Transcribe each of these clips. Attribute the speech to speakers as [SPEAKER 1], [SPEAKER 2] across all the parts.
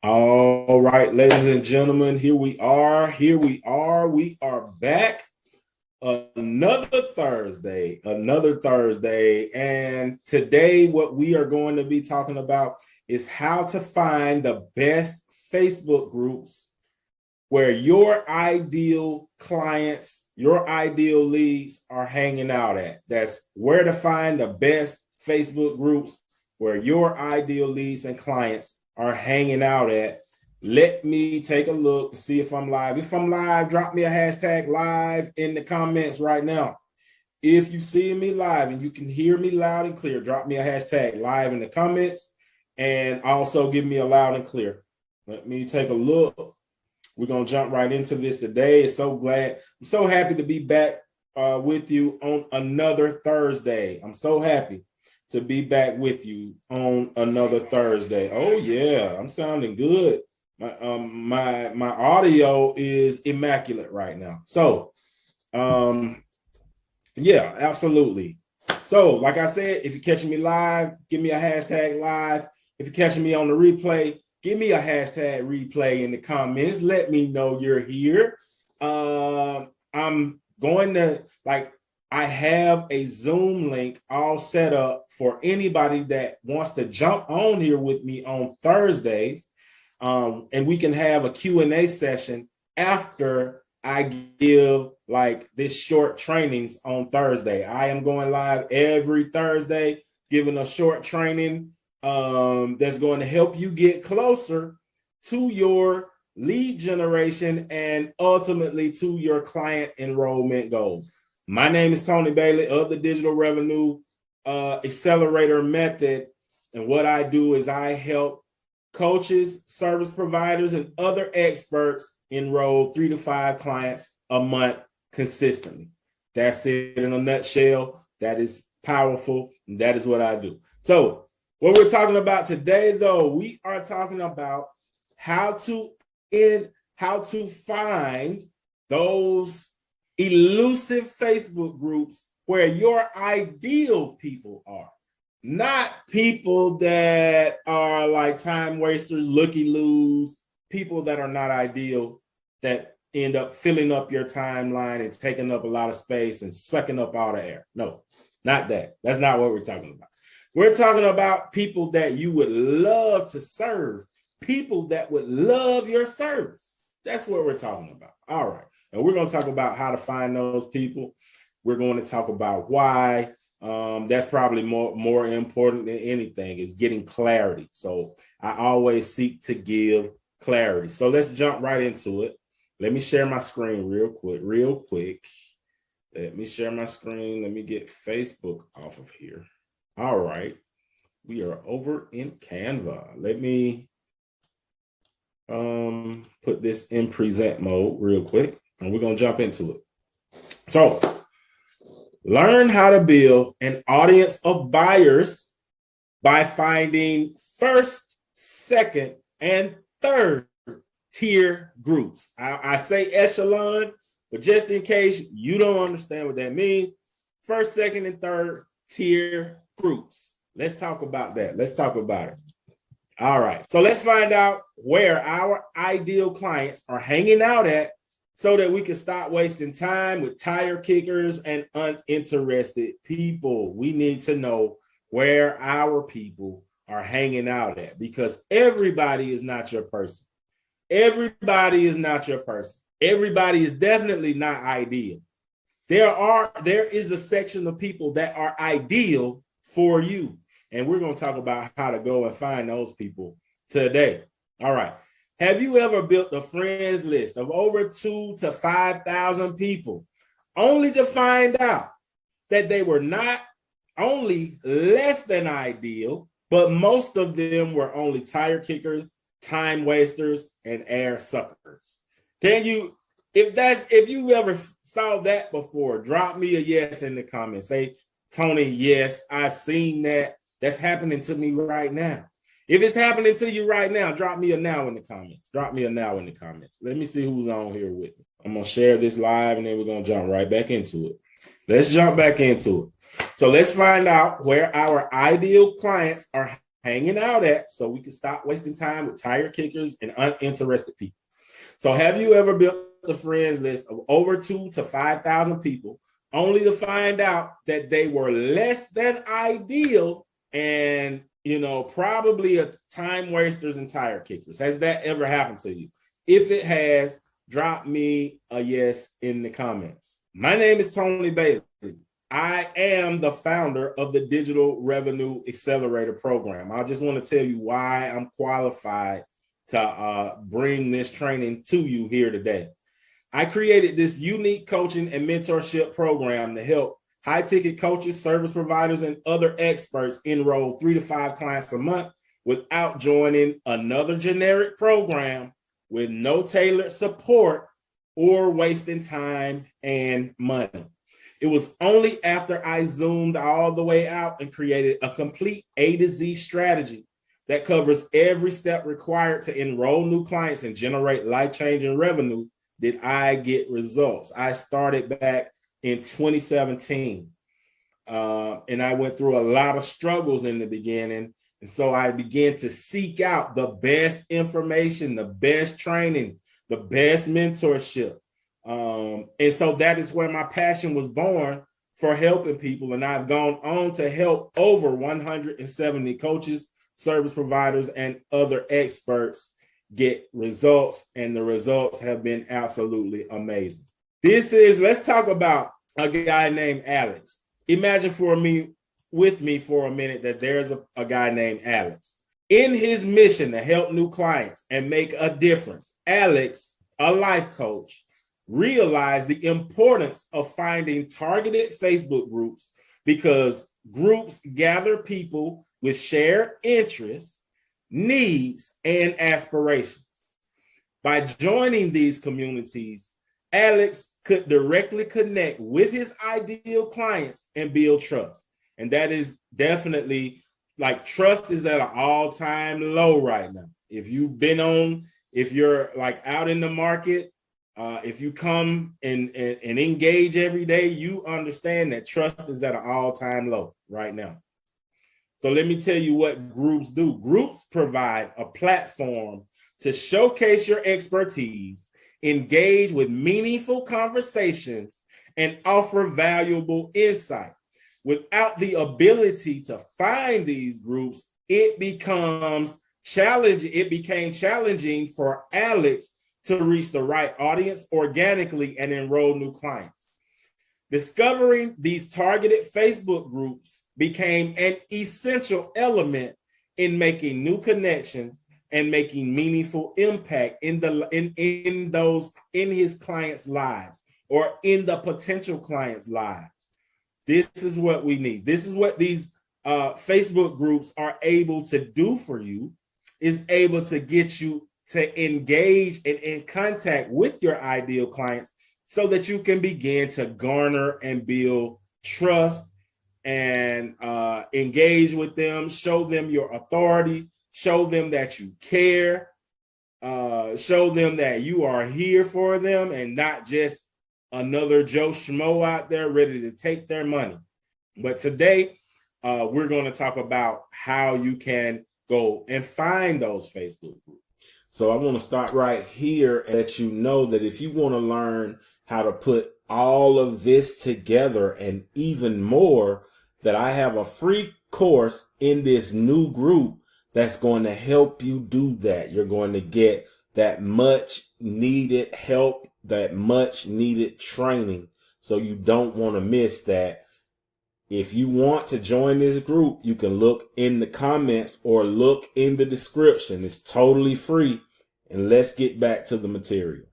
[SPEAKER 1] All right, ladies and gentlemen, here we are. We are back. Another Thursday. And today, what we are going to be talking about is how to find the best Facebook groups where your ideal clients, your ideal leads are hanging out at. That's where to find the best Facebook groups where your ideal leads and clients are hanging out at. Let me take a look to see if I'm live. If I'm live, drop me a hashtag live in the comments right now. If you see me live and you can hear me loud and clear, drop me a hashtag live in the comments and also give me a loud and clear. Let me take a look. We're going to jump right into this today. I'm so happy to be back with you on another Thursday. I'm so happy to be back with you on another Thursday. Oh yeah, I'm sounding good. My audio is immaculate right now. So, yeah, absolutely. So, like I said, if you're catching me live, give me a hashtag live. If you're catching me on the replay, give me a hashtag replay in the comments. Let me know you're here. I'm going to I have a Zoom link all set up for anybody that wants to jump on here with me on Thursdays. And we can have a Q&A session after I give this short trainings on Thursday. I am going live every Thursday, giving a short training that's going to help you get closer to your lead generation and ultimately to your client enrollment goals. My name is Tony Bailey of the Digital Revenue Accelerator Method. And what I do is I help coaches, service providers, and other experts enroll 3 to 5 clients a month consistently. That's it in a nutshell. That is powerful. And that is what I do. So what we're talking about today, though, we are talking about how to find those elusive Facebook groups where your ideal people are, not people that are like time wasters, looky-loos, people that are not ideal, that end up filling up your timeline and taking up a lot of space and sucking up all the air. No, not that. That's not what we're talking about. We're talking about people that you would love to serve, people that would love your service. That's what we're talking about. All right. And we're going to talk about how to find those people. We're going to talk about why. That's probably more important than anything is getting clarity. So I always seek to give clarity. So let's jump right into it. Let me share my screen real quick. Let me share my screen. Let me get Facebook off of here. All right. We are over in Canva. Let me put this in present mode real quick, and we're going to jump into it. So learn how to build an audience of buyers by finding first, second, and third tier groups. I say echelon, but just in case you don't understand what that means, first, second, and third tier groups. Let's talk about that. Let's talk about it. All right. So let's find out where our ideal clients are hanging out at so that we can stop wasting time with tire kickers and uninterested people. We need to know where our people are hanging out at, because everybody is not your person. Everybody is not your person. Everybody is definitely not ideal. There is a section of people that are ideal for you. And we're going to talk about how to go and find those people today. All right. Have you ever built a friends list of over 2,000 to 5,000 people only to find out that they were not only less than ideal, but most of them were only tire kickers, time wasters, and air suckers? If you ever saw that before, drop me a yes in the comments. Say, Tony, yes, I've seen that. That's happening to me right now. If it's happening to you right now, drop me a now in the comments. Drop me a now in the comments. Let me see who's on here with me. I'm going to share this live, and then we're going to jump right back into it. Let's jump back into it. So let's find out where our ideal clients are hanging out at so we can stop wasting time with tire kickers and uninterested people. So have you ever built a friends list of over 2,000 to 5,000 people only to find out that they were less than ideal and, probably a time wasters and tire kickers? Has that ever happened to you? If it has, drop me a yes in the comments. My name is Tony Bailey. I am the founder of the Digital Revenue Accelerator Program. I just want to tell you why I'm qualified to bring this training to you here today. I created this unique coaching and mentorship program to help high-ticket coaches, service providers, and other experts enroll 3 to 5 clients a month without joining another generic program with no tailored support or wasting time and money. It was only after I zoomed all the way out and created a complete A to Z strategy that covers every step required to enroll new clients and generate life-changing revenue did I get results. I started back in 2017, and I went through a lot of struggles in the beginning. And so I began to seek out the best information, the best training, the best mentorship. And so that is where my passion was born for helping people. And I've gone on to help over 170 coaches, service providers, and other experts get results. And the results have been absolutely amazing. Let's talk about a guy named Alex. Imagine with me for a minute that there's a guy named Alex. In his mission to help new clients and make a difference, Alex, a life coach, realized the importance of finding targeted Facebook groups because groups gather people with shared interests, needs, and aspirations. By joining these communities, Alex could directly connect with his ideal clients and build trust. And that is definitely, trust is at an all-time low right now. If you're out in the market, if you come and engage every day, you understand that trust is at an all-time low right now. So let me tell you what groups do. Groups provide a platform to showcase your expertise, engage with meaningful conversations, and offer valuable insight. Without the ability to find these groups, it became challenging for Alex to reach the right audience organically and enroll new clients. Discovering these targeted Facebook groups became an essential element in making new connections and making meaningful impact in his clients' lives or in the potential clients' lives. This is what we need. This is what these Facebook groups are able to do for you, is able to get you to engage and in contact with your ideal clients so that you can begin to garner and build trust and engage with them, show them your authority, show them that you care, show them that you are here for them and not just another Joe Schmo out there ready to take their money. But today, we're going to talk about how you can go and find those Facebook groups. So I want to start right here and let you know that if you want to learn how to put all of this together and even more, that I have a free course in this new group that's going to help you do that. You're going to get that much needed help, that much needed training. So you don't want to miss that. If you want to join this group, you can look in the comments or look in the description. It's totally free. And let's get back to the material.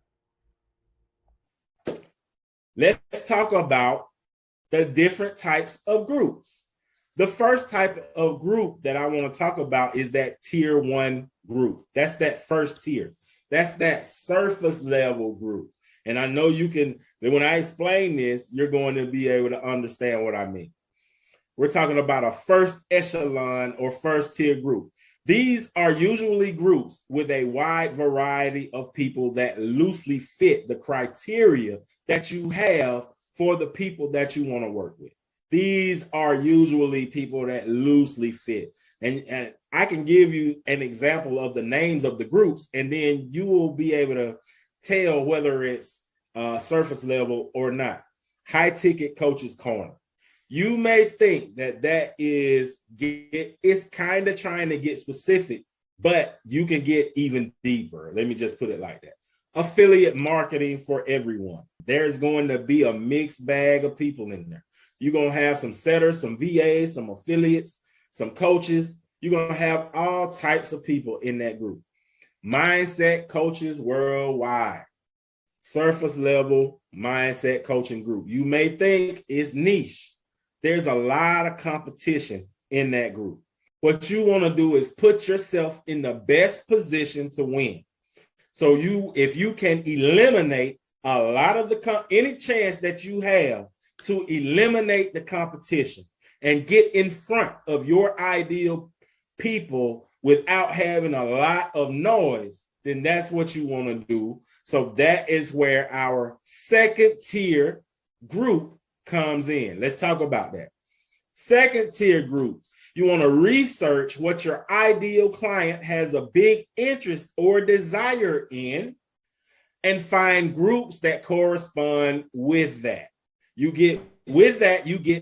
[SPEAKER 1] Let's talk about the different types of groups. The first type of group that I want to talk about is that tier 1 group. That's that first tier. That's that surface level group. And I know when I explain this, you're going to be able to understand what I mean. We're talking about a first echelon or first tier group. These are usually groups with a wide variety of people that loosely fit the criteria that you have for the people that you want to work with. These are usually people that loosely fit. And I can give you an example of the names of the groups, and then you will be able to tell whether it's surface level or not. High ticket coaches corner. You may think that is it's kind of trying to get specific, but you can get even deeper. Let me just put it like that. Affiliate marketing for everyone. There's going to be a mixed bag of people in there. You're going to have some setters, some VAs, some affiliates, some coaches. You're going to have all types of people in that group. Mindset coaches worldwide. Surface level mindset coaching group. You may think it's niche. There's a lot of competition in that group. What you want to do is put yourself in the best position to win. So if you can eliminate a lot of any chance that you have to eliminate the competition and get in front of your ideal people without having a lot of noise, then that's what you want to do. So that is where our second tier group comes in. Let's talk about that. Second tier groups. You want to research what your ideal client has a big interest or desire in and find groups that correspond with that. You get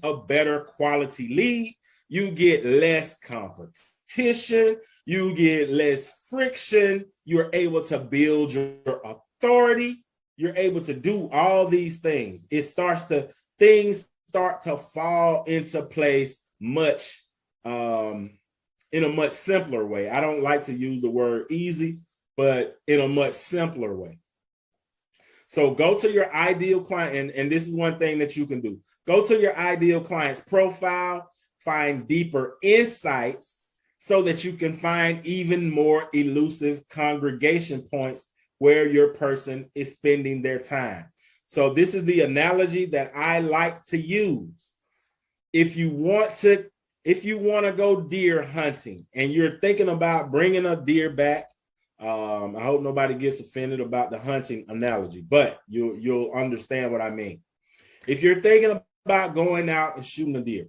[SPEAKER 1] a better quality lead. You get less competition. You get less friction. You're able to build your authority. You're able to do all these things. Things start to fall into place much in a much simpler way. I don't like to use the word easy, but in a much simpler way. So go to your ideal client, and this is one thing that you can do. Go to your ideal client's profile, find deeper insights so that you can find even more elusive congregation points where your person is spending their time. So this is the analogy that I like to use. If you want to go deer hunting and you're thinking about bringing a deer back, I hope nobody gets offended about the hunting analogy, but you'll understand what I mean. If you're thinking about going out and shooting a deer,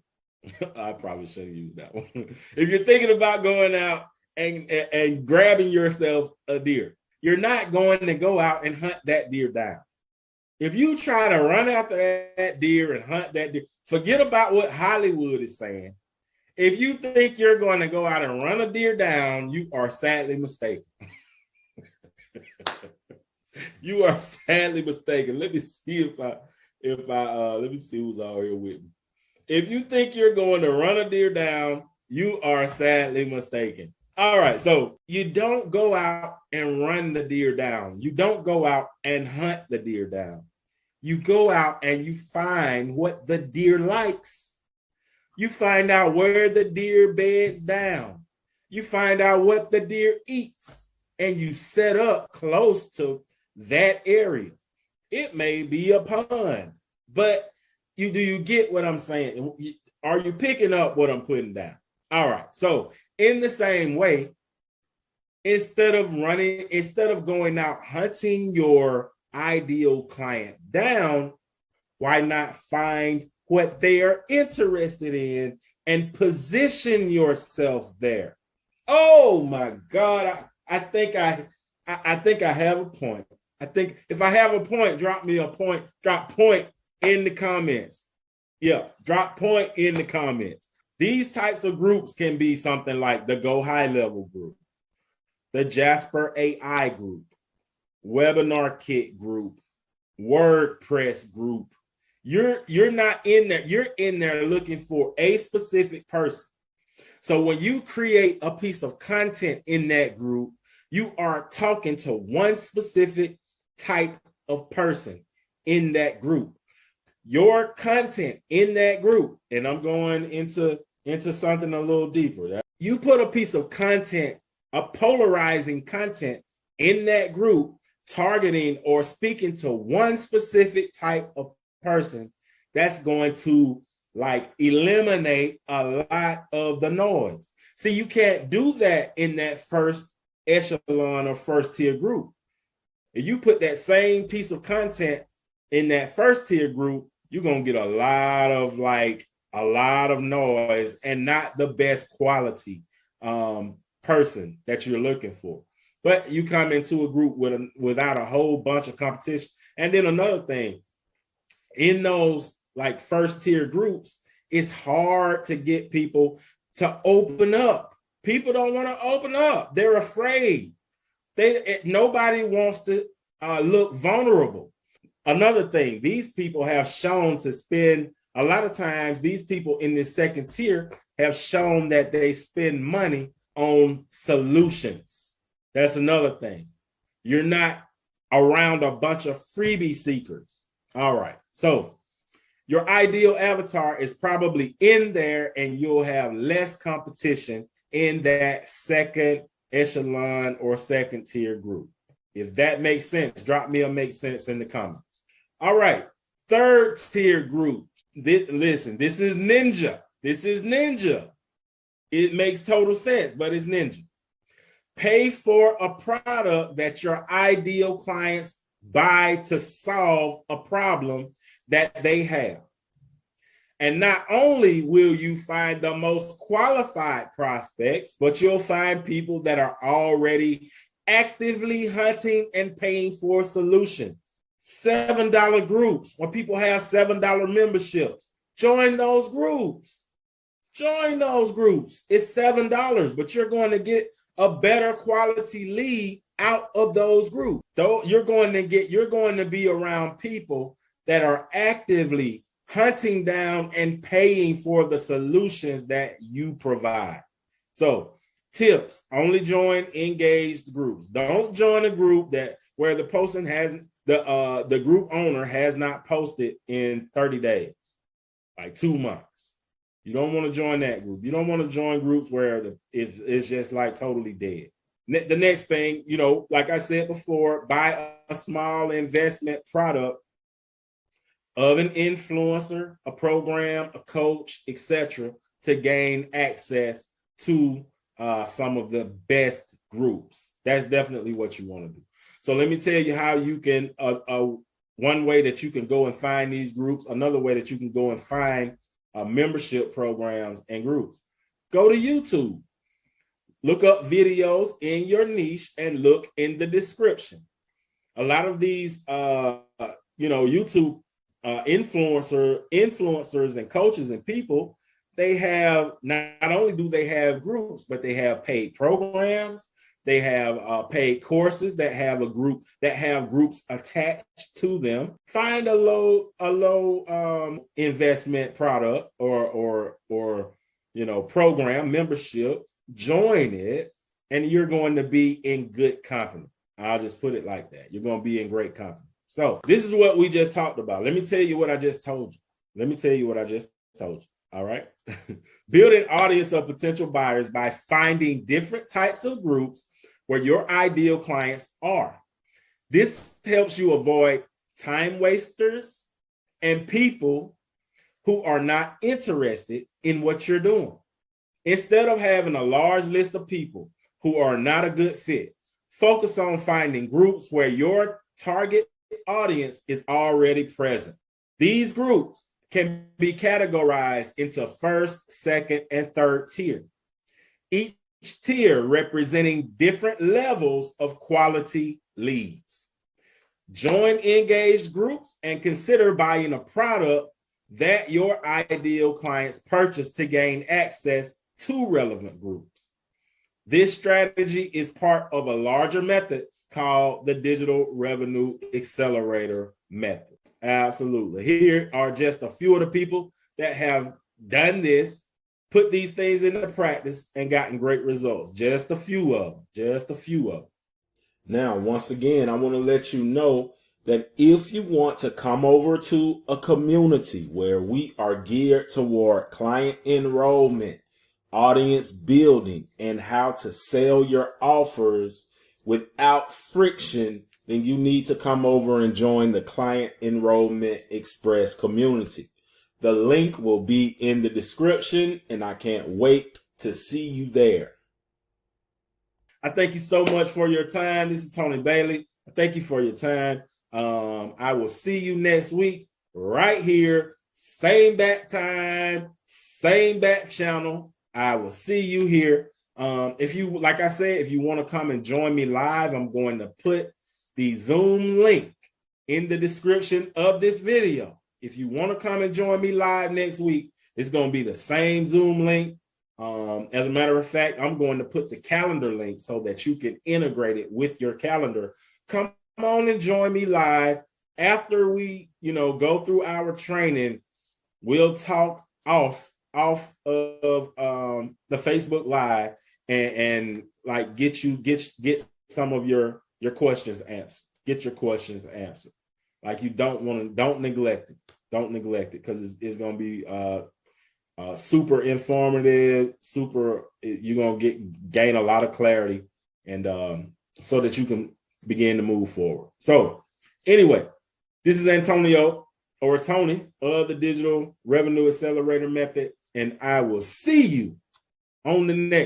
[SPEAKER 1] I probably shouldn't use that one. If you're thinking about going out and grabbing yourself a deer, you're not going to go out and hunt that deer down. If you try to run after that deer and hunt that deer, forget about what Hollywood is saying. If you think you're going to go out and run a deer down, you are sadly mistaken. You are sadly mistaken. Let me see let me see who's all here with me. If you think you're going to run a deer down, you are sadly mistaken. All right, so you don't go out and run the deer down. You don't go out and hunt the deer down. You go out and you find what the deer likes. You find out where the deer beds down. You find out what the deer eats, and you set up close to that area. It may be a pond, but do you get what I'm saying? Are you picking up what I'm putting down? All right, so in the same way, instead of going out hunting your ideal client down, why not find what they are interested in and position yourself there? Oh my God, I think I have a point. I think if I have a point, drop point in the comments. Yeah, drop point in the comments. These types of groups can be something like the Go High Level group, the Jasper AI group, Webinar Kit group, WordPress group. You're not in there. You're in there looking for a specific person. So when you create a piece of content in that group, you are talking to one specific type of person in that group. Your content in that group, and I'm going into something a little deeper. You put a piece of content, a polarizing content in that group, targeting or speaking to one specific type of person, that's going to eliminate a lot of the noise. See, you can't do that in that first echelon or first tier group. If you put that same piece of content in that first tier group, you're going to get a lot of noise and not the best quality person that you're looking for. But you come into a group without a whole bunch of competition. And then another thing, in those like first tier groups, it's hard to get people to open up. People don't want to open up. They're afraid. Nobody wants to look vulnerable. Another thing, these people have shown to spend, a lot of times, these people in this second tier have shown that they spend money on solutions. That's another thing. You're not around a bunch of freebie seekers. All right. So your ideal avatar is probably in there, and you'll have less competition in that second echelon or second tier group. If that makes sense, drop me a make sense in the comments. All right. Third tier group. Listen, this is ninja. This is ninja. It makes total sense, but it's ninja. Pay for a product that your ideal clients buy to solve a problem that they have. And not only will you find the most qualified prospects, but you'll find people that are already actively hunting and paying for solutions. $7 groups, when people have $7 memberships, join those groups. Join those groups. It's $7, but you're going to get a better quality lead out of those groups. Though you're going to be around people that are actively hunting down and paying for the solutions that you provide. So tips, only join engaged groups. Don't join a group where the person hasn't, the group owner has not posted in 30 days, like 2 months. You don't want to join that group. You don't want to join groups where it's just like totally dead. The next thing, like I said before, buy a small investment product of an influencer, a program, a coach, etc., to gain access to some of the best groups. That's definitely what you want to do. So let me tell you how you can, one way that you can go and find these groups, another way that you can go and find membership programs and groups. Go to YouTube. Look up videos in your niche and look in the description. A lot of these, YouTube influencers and coaches and people, they have, not only do they have groups, but they have paid programs. They have paid courses that have groups attached to them. Find a low investment product or program membership. Join it, and you're going to be in good company. I'll just put it like that. You're going to be in great company. So this is what we just talked about. Let me tell you what I just told you. All right. Build an audience of potential buyers by finding different types of groups where your ideal clients are. This helps you avoid time wasters and people who are not interested in what you're doing. Instead of having a large list of people who are not a good fit, focus on finding groups where your target audience is already present. These groups can be categorized into first, second, and third tier. Each tier representing different levels of quality leads. Join engaged groups and consider buying a product that your ideal clients purchase to gain access to relevant groups. This strategy is part of a larger method called the Digital Revenue Accelerator method. Absolutely. Here are just a few of the people that have done this, put these things into practice, and gotten great results. Just a few of them. Now, once again, I want to let you know that if you want to come over to a community where we are geared toward client enrollment, audience building, and how to sell your offers without friction, then you need to come over and join the Client Enrollment Express community. The link will be in the description, and I can't wait to see you there. I thank you so much for your time. This is Tony Bailey. Thank you for your time. I will see you next week right here. Same bat time, same bat channel. I will see you here. If you, like I said, if you want to come and join me live, I'm going to put the Zoom link in the description of this video. If you want to come and join me live next week, it's going to be the same Zoom link. As a matter of fact, I'm going to put the calendar link so that you can integrate it with your calendar. Come on and join me live. After we, go through our training, we'll talk off of the Facebook Live and like get some of your questions answered. Get your questions answered. Like you don't neglect it. Don't neglect it, because it's going to be super informative. You're going to gain a lot of clarity, and so that you can begin to move forward. So anyway, this is Antonio, or Tony, of the Digital Revenue Accelerator Method, and I will see you on the next